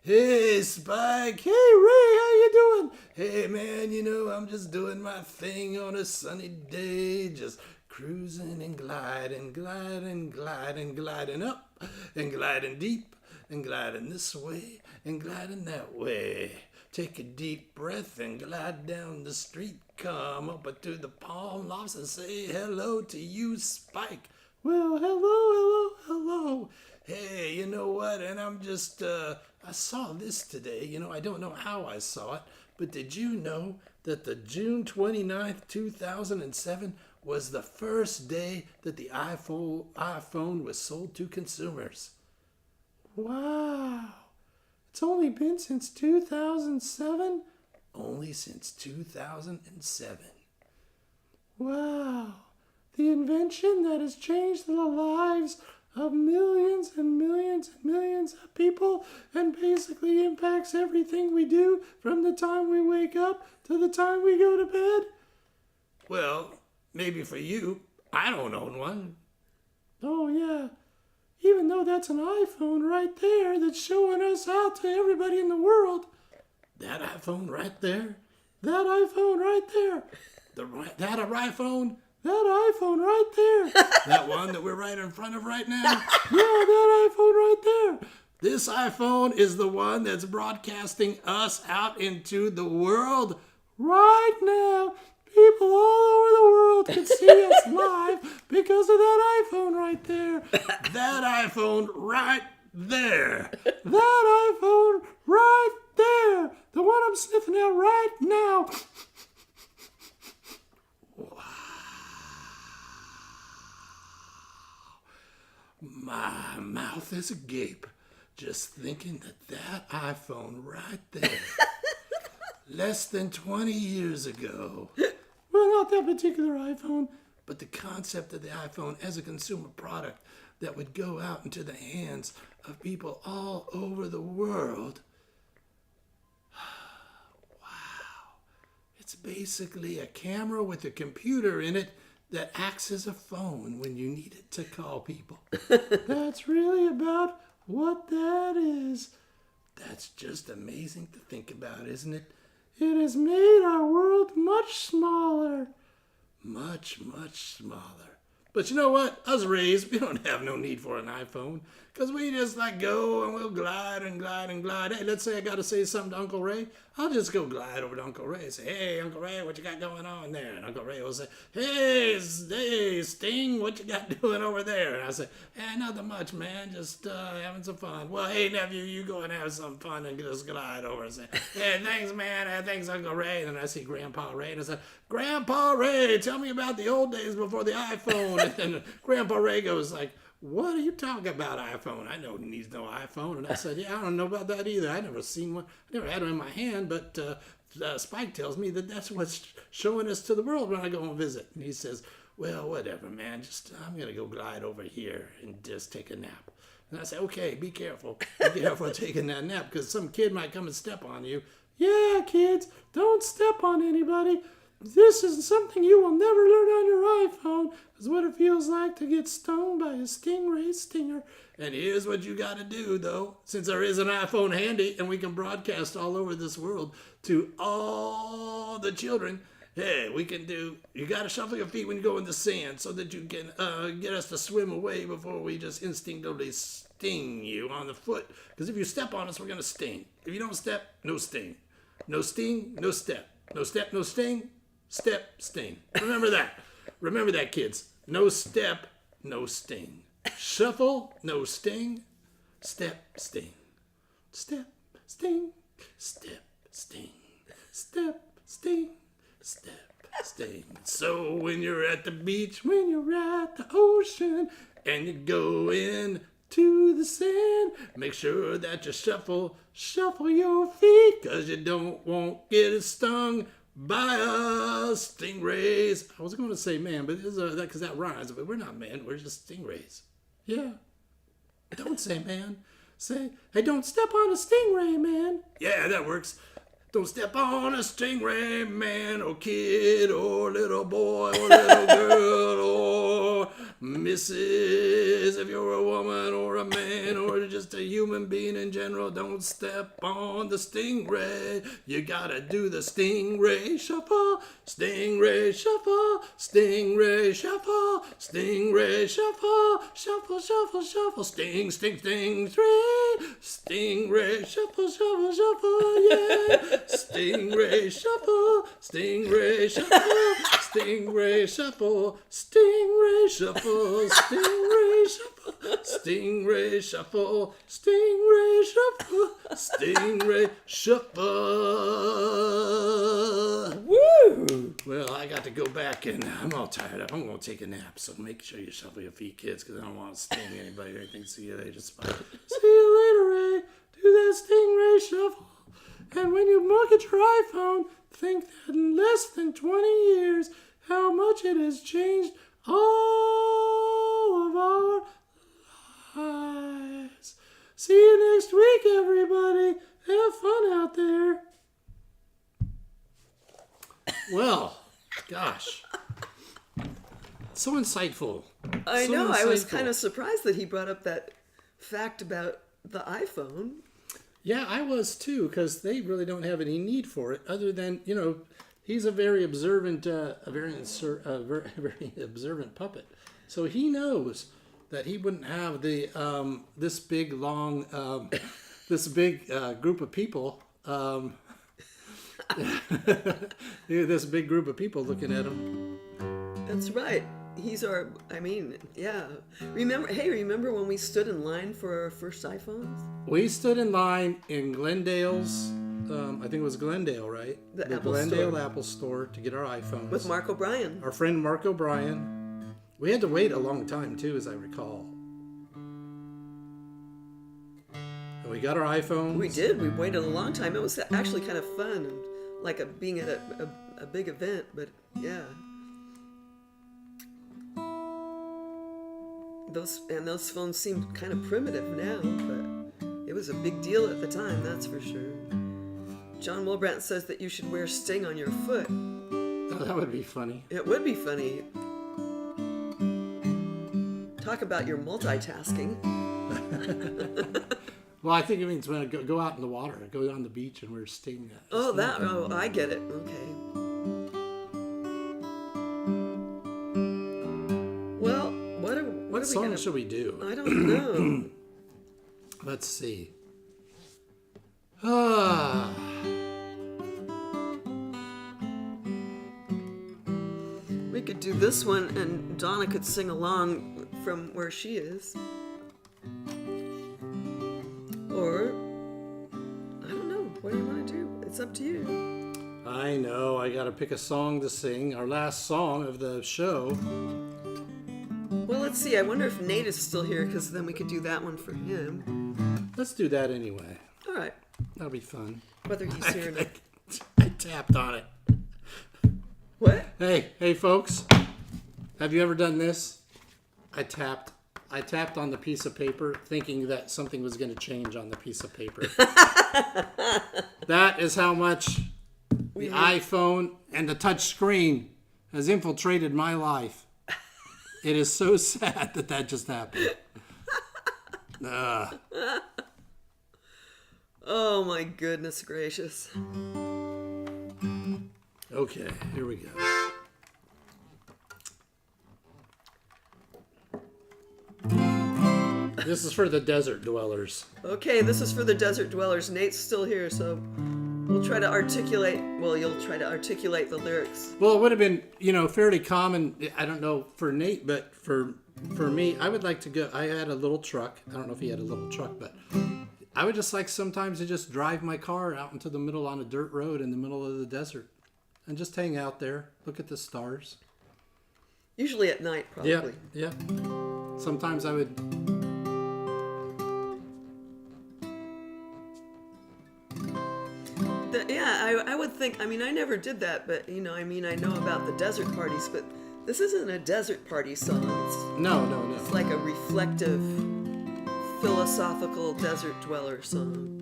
Hey, Spike. Hey, Ray, how you doing? Hey, man, I'm just doing my thing on a sunny day, just cruising and gliding, gliding, gliding, gliding up and gliding deep and gliding this way and gliding that way. Take a deep breath and glide down the street. Come up to the palm lofts and say hello to you, Spike. Well, hello. Hey, you know what? And I'm just, I saw this today. I don't know how I saw it, but did you know that the June 29th, 2007 was the first day that the iPhone was sold to consumers? Wow. It's only been since 2007? Only since 2007. Wow. The invention that has changed the lives of millions and millions and millions of people and basically impacts everything we do from the time we wake up to the time we go to bed? Well, maybe for you. I don't own one. Oh, yeah. Even though that's an iPhone right there that's showing us out to everybody in the world. That iPhone right there. That iPhone right there. That iPhone right there. That one that we're right in front of right now. Yeah, that iPhone right there. This iPhone is the one that's broadcasting us out into the world right now. People all over the world can see us live because of that iPhone right there. That iPhone right there. That iPhone right there. The one I'm sniffing at right now. Wow. My mouth is agape just thinking that iPhone right there. Less than 20 years ago. Well, not that particular iPhone, but the concept of the iPhone as a consumer product that would go out into the hands of people all over the world. Wow. It's basically a camera with a computer in it that acts as a phone when you need it to call people. That's really about what that is. That's just amazing to think about, isn't it? It has made our world much smaller. Much, much smaller. But you know what? Us raised, we don't have no need for an iPhone. Because we just go and we'll glide and glide and glide. Hey, let's say I got to say something to Uncle Ray. I'll just go glide over to Uncle Ray and say, hey, Uncle Ray, what you got going on there? And Uncle Ray will say, hey, Sting, what you got doing over there? And I say, hey, nothing much, man. Just having some fun. Well, hey, nephew, you go and have some fun and just glide over and say, hey, thanks, man. Thanks, Uncle Ray. And then I see Grandpa Ray and I say, Grandpa Ray, tell me about the old days before the iPhone. And then Grandpa Ray goes like, what are you talking about, iPhone? I know he needs no iPhone. And I said, yeah, I don't know about that either. I never seen one. I never had one in my hand, but Spike tells me that that's what's showing us to the world when I go and visit. And he says, well, whatever, man. I'm going to go glide over here and just take a nap. And I say, okay, be careful. Be careful taking that nap because some kid might come and step on you. Yeah, kids, don't step on anybody. This is something you will never learn on your iPhone, is what it feels like to get stung by a stingray stinger. And here's what you got to do, though, since there is an iPhone handy and we can broadcast all over this world to all the children. Hey, you got to shuffle your feet when you go in the sand so that you can get us to swim away before we just instinctively sting you on the foot. Because if you step on us, we're going to sting. If you don't step, no sting. No sting, no step. No step, no sting. Step, sting. Remember that. Remember that, kids. No step, no sting. Shuffle, no sting. Step, sting. Step, sting. Step, sting. Step, sting. Step, sting. So when you're at the beach, when you're at the ocean, and you go in to the sand, make sure that you shuffle your feet, 'cause you won't get stung by us stingrays. I was going to say man, but because that rhymes. But we're not man. We're just stingrays. Yeah. Don't say man. Say, hey, don't step on a stingray, man. Yeah, that works. Don't step on a stingray, man, or kid, or little boy, or little girl, or Mrs., if you're a woman or a man or just a human being in general, don't step on the stingray. You gotta do the stingray shuffle, stingray shuffle, stingray shuffle, stingray shuffle, shuffle, shuffle, shuffle, sting, sting, sting, three, stingray shuffle, shuffle, shuffle, yeah, stingray shuffle, stingray shuffle, stingray shuffle, stingray shuffle, stingray shuffle, stingray shuffle, stingray shuffle, stingray shuffle. Woo! Well, I got to go back and I'm all tired up. I'm going to take a nap, so make sure you shuffle your feet, kids, because I don't want to sting anybody or anything. See you later. See you later, Ray. Do that stingray shuffle. And when you look at your iPhone, think that in less than 20 years, how much it has changed all of our lives. See you next week, everybody. Have fun out there. Well, gosh. So insightful. I So know. I was insightful. kind of surprised that he brought up that fact about the iPhone. Yeah, I was too, because they really don't have any need for it, other than, he's a very observant, very observant puppet. So he knows that he wouldn't have the this big long this big group of people. This big group of people looking at him. That's right. He's our. I mean, yeah. Remember when we stood in line for our first iPhones? We stood in line in Glendale's. I think it was Glendale, right? The Apple Glendale store. Apple Store to get our iPhones. With Mark O'Brien. Our friend Mark O'Brien. We had to wait a long time too, as I recall. And we got our iPhones. We did. We waited a long time. It was actually kind of fun, and like being at a big event. But yeah, those phones seem kind of primitive now, but it was a big deal at the time. That's for sure. John Wilbrandt says that you should wear Sting on your foot. Oh, that would be funny. It would be funny. Talk about your multitasking. Well, I think it means when I go out in the water, go on the beach and we're Sting. Oh, I get it. Okay. Well, what song should we do? I don't know. Let's see. We could do this one, and Donna could sing along from where she is. Or, I don't know. What do you want to do? It's up to you. I know. I got to pick a song to sing. Our last song of the show. Well, let's see. I wonder if Nate is still here, because then we could do that one for him. Let's do that anyway. All right. That'll be fun. Whether he's here or not. I tapped on it. What? Hey, folks. Have you ever done this? I tapped on the piece of paper thinking that something was going to change on the piece of paper. That is how much the iPhone and the touch screen has infiltrated my life. It is so sad that just happened. Oh my goodness gracious. Okay, here we go. This is for the desert dwellers. Okay, this is for the desert dwellers. Nate's still here, so we'll try to articulate. Well, you'll try to articulate the lyrics. Well, it would have been, fairly common. I don't know for Nate, but for me, I would like to go. I had a little truck. I don't know if he had a little truck, but I would just like sometimes to just drive my car out into the middle on a dirt road in the middle of the desert and just hang out there, look at the stars. Usually at night, probably. Yeah. Sometimes I would. I would think. I mean, I never did that, but I know about the desert parties, but this isn't a desert party song. No. It's like a reflective, philosophical desert dweller song.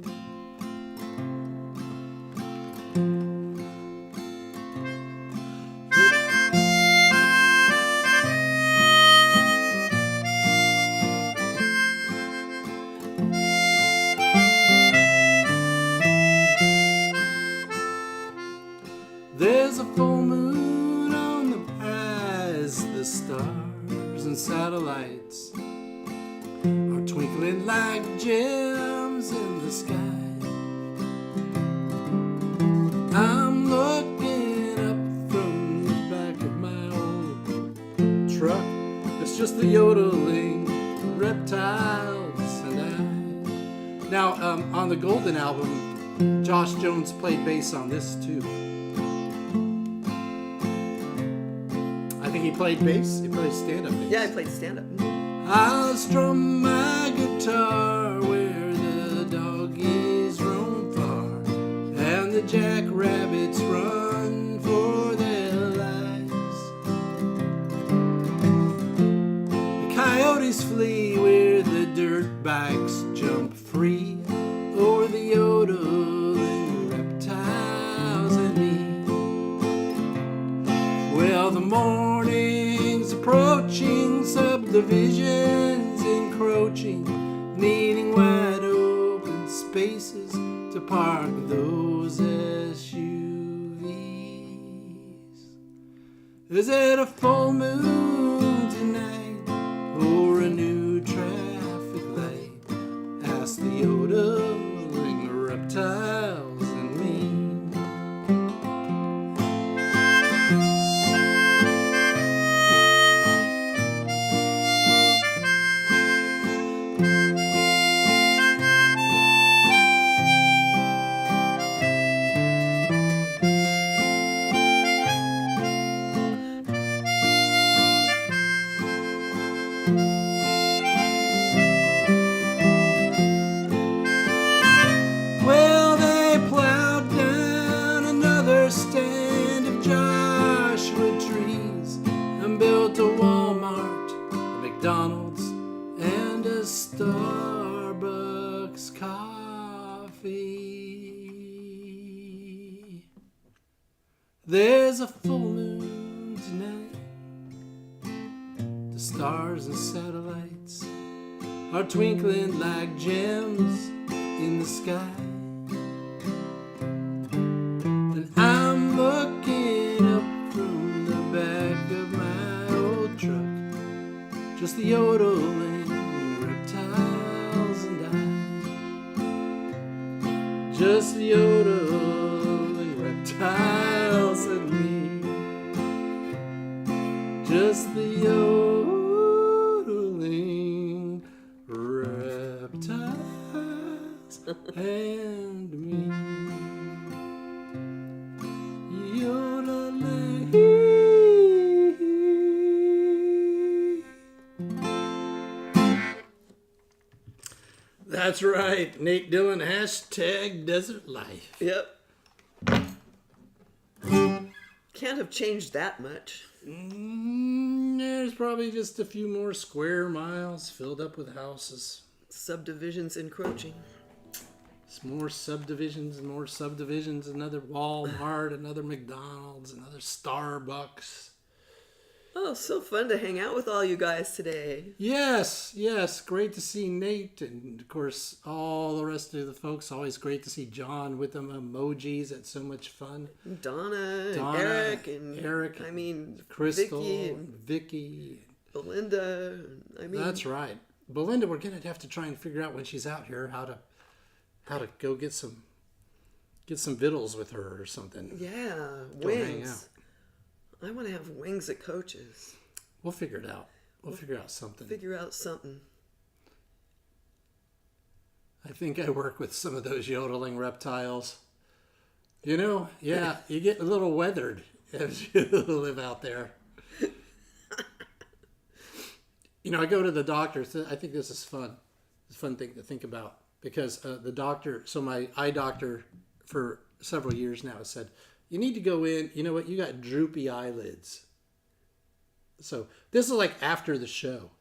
gems in the sky. I'm looking up from the back of my old truck. It's just the yodeling reptiles and I. Now, on the Golden album, Josh Jones played bass on this too. I think he played bass. He played stand-up bass. Yeah, I played stand-up. I'll strum my guitar where the doggies roam far and the jackrabbits run for their lives. The coyotes flee where the dirt bikes jump free o'er the yodeling reptiles and me. Well, the morning's approaching, subdivisions encroaching, needing wide open spaces to park those SUVs. Is it a full moon tonight or a new traffic light? Ask the yodeling reptiles and me. Well, they plowed down another stand of Joshua trees and built a Walmart, a McDonald's, and a Starbucks coffee. There's a full moon tonight. The stars and satellites are twinkling like gems in the sky. And I'm looking up from the back of my old truck, just the yodeling reptiles and I. Just the yodeling reptiles and me. Just the yodeling reptiles and me. Yodeling. That's right, Nate Dillon, hashtag Desert Life. Yep. Can't have changed that much. There's probably just a few more square miles filled up with houses. Subdivisions encroaching. It's more subdivisions, another Walmart, another McDonald's, another Starbucks. Oh, so fun to hang out with all you guys today. Yes, great to see Nate and, of course, all the rest of the folks. Always great to see John with them emojis. It's so much fun. Donna and Eric, I mean, Crystal, Vicky, Vicky. Belinda. I mean, That's right. Belinda, we're going to have to try and figure out when she's out here how to go get some vittles with her or something. Yeah, Go hang out. wings. I want to have wings at Coach's. We'll figure it out. We'll figure out something. Figure out something. I think I work with some of those yodeling reptiles. You know, yeah, you get a little weathered as you live out there. You know, I go to the doctor. I think this is fun. It's a fun thing to think about because the doctor, so my eye doctor for several years now has said, you need to go in, you know what, you got droopy eyelids. So this is like after the show.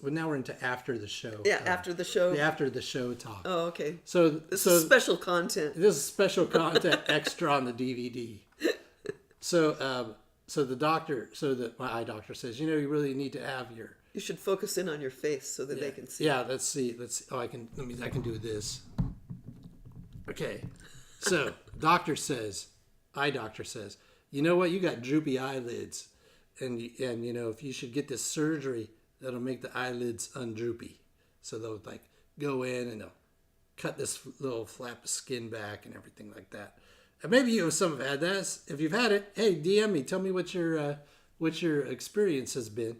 Now we're into after the show. Yeah, after the show. The after the show talk. Oh, okay. So This is special content. This is special content extra on the DVD. So my eye doctor says, you know, you really need to have your. You should focus in on your face so that they can see. Yeah, let's see. Oh, I can do this. Okay. So eye doctor says, you know what? You got droopy eyelids, and you know if you should get this surgery that'll make the eyelids undroopy, so they'll like go in and they'll cut this little flap of skin back and everything like that. And maybe you some have had that. If you've had it, hey, DM me. Tell me what your experience has been.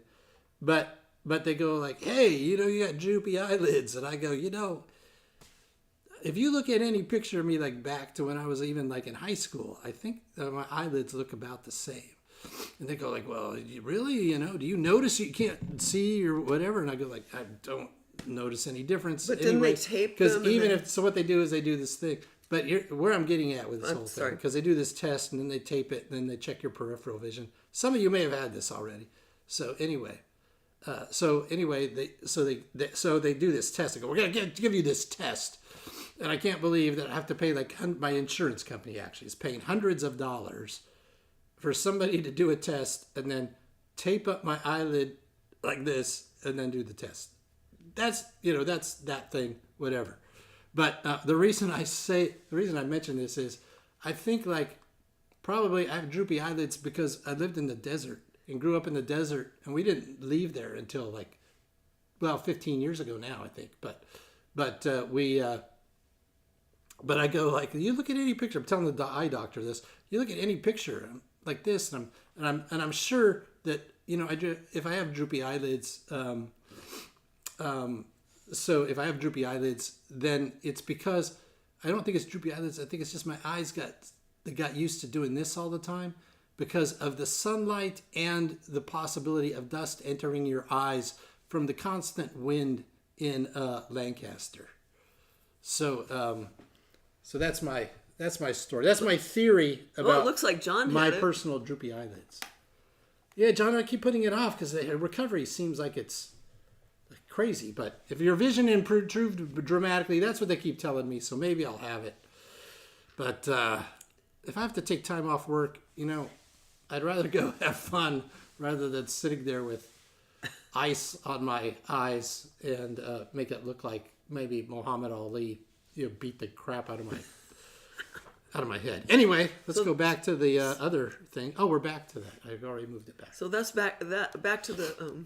But they go like, hey, you got droopy eyelids. And I go, if you look at any picture of me like back to when I was even like in high school, I think my eyelids look about the same. And they go like, well, really, do you notice you can't see or whatever? And I go like, I don't notice any difference. But then they tape them. Because even so what they do is they do this thing. But where I'm getting at with this whole thing, because they do this test and then they tape it and then they check your peripheral vision. Some of you may have had this already. So anyway, they do this test. They go, we're gonna give you this test, and I can't believe that I have to pay my insurance company actually is paying hundreds of dollars for somebody to do a test and then tape up my eyelid like this and then do the test. That's that thing, whatever. But the reason I mention this is I think probably I have droopy eyelids because I lived in the desert and grew up in the desert, and we didn't leave there until 15 years ago now, I think. But I go you look at any picture. I'm telling the eye doctor this. You look at any picture like this, and I'm sure that if I have droopy eyelids. So if I have droopy eyelids, then it's because I don't think it's droopy eyelids. I think it's just my eyes got used to doing this all the time because of the sunlight and the possibility of dust entering your eyes from the constant wind in Lancaster. So that's my story. That's my theory about. Well, it looks like John my had it. personal droopy eyelids. Yeah, John, I keep putting it off because the recovery seems like it's crazy, but if your vision improved dramatically, that's what they keep telling me, so maybe I'll have it. But if I have to take time off work, I'd rather go have fun rather than sitting there with ice on my eyes and make it look like maybe Muhammad Ali beat the crap out of my head. Anyway, let's go back to the other thing. Oh, we're back to that. I've already moved it back. So that's back to the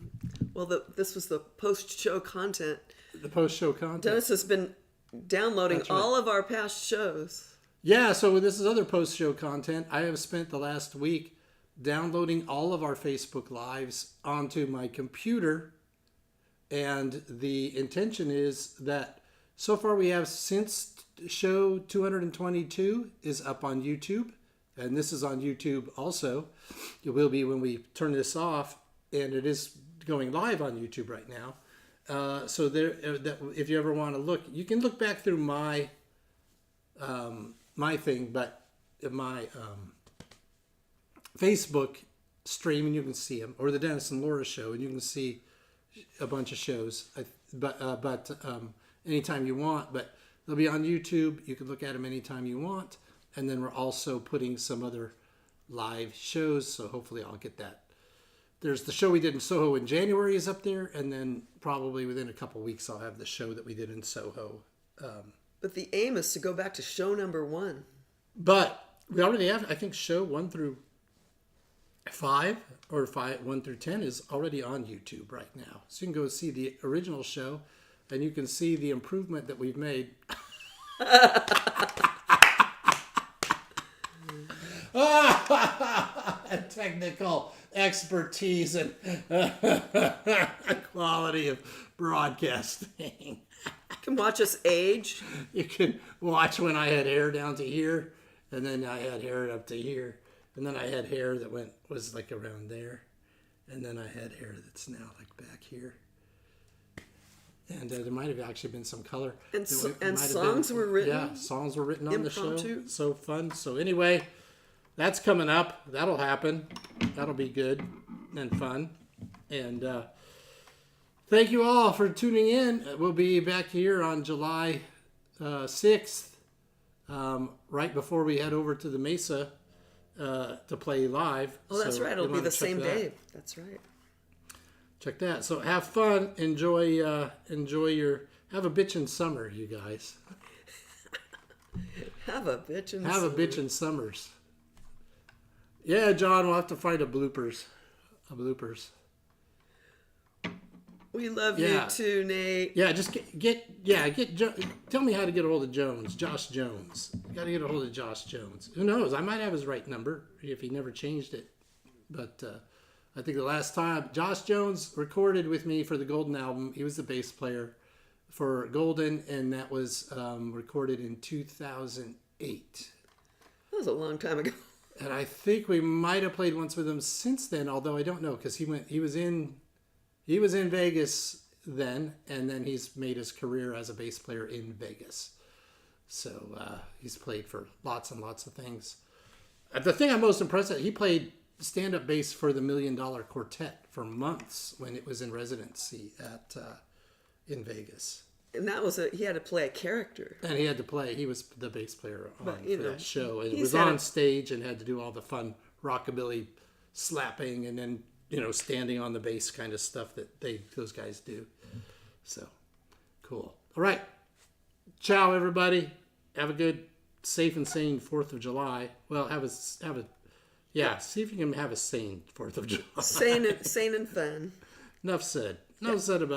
this was the post-show content. The post-show content. Dennis has been downloading all of our past shows. Yeah, so this is other post-show content. I have spent the last week downloading all of our Facebook Lives onto my computer, and the intention is that so far we have since show 222 is up on YouTube, and this is on YouTube also. It will be when we turn this off, and it is going live on YouTube right now. So there, if you ever want to look, you can look back through my thing, but my Facebook stream, and you can see them, or the Dennis and Laura show, and you can see a bunch of shows. But anytime you want, but they'll be on YouTube. You can look at them anytime you want. And then we're also putting some other live shows, so hopefully I'll get that. There's the show we did in Soho in January is up there, and then probably within a couple weeks I'll have the show that we did in Soho. But the aim is to go back to show number 1. But we already have, I think, show 1 through 5, or 1 through 10 is already on YouTube right now. So you can go see the original show, and you can see the improvement that we've made. Technical expertise and quality of broadcasting. You can watch us age. You can watch when I had hair down to here, and then I had hair up to here, and then I had hair that was like around there, and then I had hair that's now like back here. And there might have actually been some color. And songs were written. Yeah, songs were written on the show. Impromptu. So fun. So anyway, that's coming up. That'll happen. That'll be good and fun. And thank you all for tuning in. We'll be back here on July 6th, right before we head over to the Mesa to play live. Oh, that's so right. It'll be the same day. That's right. Check that. So have fun. Enjoy your. Have a bitchin' summer, you guys. Have a bitchin' Have a bitchin' summers. Yeah, John, we'll have to find a bloopers. We love Yeah. you too, Nate. Yeah, just tell me how to get a hold of Jones, Josh Jones. Got to get a hold of Josh Jones. Who knows? I might have his right number if he never changed it. But I think the last time Josh Jones recorded with me for the Golden album, he was the bass player for Golden, and that was recorded in 2008. That was a long time ago. And I think we might have played once with him since then, although I don't know because he was in Vegas then, and then he's made his career as a bass player in Vegas. So he's played for lots and lots of things. The thing I'm most impressed with, he played stand-up bass for the $1 Million Quartet for months when it was in residency at in Vegas. And that was he had to play a character. And he had to play. He was the bass player for that show. And he was said on stage and had to do all the fun rockabilly slapping and then, standing on the bass kind of stuff that those guys do. So, cool. All right. Ciao, everybody. Have a good, safe and sane 4th of July. Well, see if you can have a sane 4th of July. Sane and fun. Enough said. Enough said about